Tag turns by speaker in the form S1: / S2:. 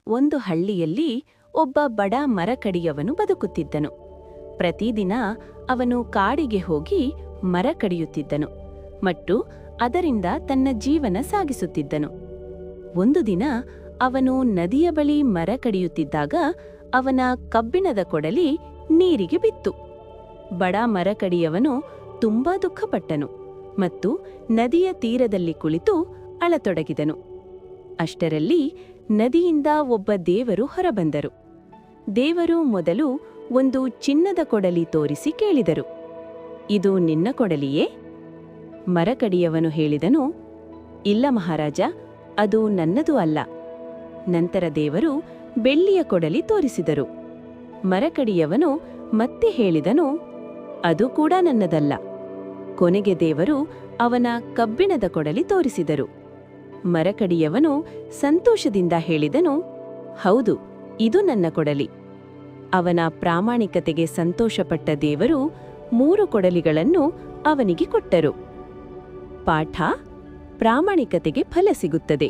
S1: ಒಂದು ಹಳ್ಳಿಯಲ್ಲಿ ಒಬ್ಬ ಬಡ ಮರಕಡಿಯವನು ಬದುಕುತ್ತಿದ್ದನು. ಪ್ರತಿದಿನ ಅವನು ಕಾಡಿಗೆ ಹೋಗಿ ಮರ ಕಡಿಯುತ್ತಿದ್ದನು ಮತ್ತು ಅದರಿಂದ ತನ್ನ ಜೀವನ ಸಾಗಿಸುತ್ತಿದ್ದನು. ಒಂದು ದಿನ ಅವನು ನದಿಯ ಬಳಿ ಮರ ಕಡಿಯುತ್ತಿದ್ದಾಗ ಅವನ ಕಬ್ಬಿಣದ ಕೊಡಲಿ ನೀರಿಗೆ ಬಿತ್ತು. ಬಡ ಮರಕಡಿಯವನು ತುಂಬಾ ದುಃಖಪಟ್ಟನು ಮತ್ತು ನದಿಯ ತೀರದಲ್ಲಿ ಕುಳಿತು ಅಳತೊಡಗಿದನು. ಅಷ್ಟರಲ್ಲಿ ನದಿಯಿಂದ ಒಬ್ಬ ದೇವರು ಹೊರಬಂದರು. ದೇವರು ಮೊದಲು ಒಂದು ಚಿನ್ನದ ಕೊಡಲಿ ತೋರಿಸಿ ಕೇಳಿದರು, ಇದು ನಿನ್ನ ಕೊಡಲಿಯೇ? ಮರಕಡಿಯವನು ಹೇಳಿದನು, ಇಲ್ಲ ಮಹಾರಾಜ, ಅದು ನನ್ನದು ಅಲ್ಲ. ನಂತರ ದೇವರು ಬೆಳ್ಳಿಯ ಕೊಡಲಿ ತೋರಿಸಿದರು. ಮರಕಡಿಯವನು ಮತ್ತೆ ಹೇಳಿದನು, ಅದು ಕೂಡ ನನ್ನದಲ್ಲ. ಕೊನೆಗೆ ದೇವರು ಅವನ ಕಬ್ಬಿಣದ ಕೊಡಲಿ ತೋರಿಸಿದರು. ಮರಕಡಿಯವನು ಸಂತೋಷದಿಂದ ಹೇಳಿದನು, ಹೌದು, ಇದು ನನ್ನ ಕೊಡಲಿ. ಅವನ ಪ್ರಾಮಾಣಿಕತೆಗೆ ಸಂತೋಷಪಟ್ಟ ದೇವರು 3 ಕೊಡಲಿಗಳನ್ನು ಅವನಿಗೆ ಕೊಟ್ಟರು. ಪಾಠ: ಪ್ರಾಮಾಣಿಕತೆಗೆ ಫಲ ಸಿಗುತ್ತದೆ.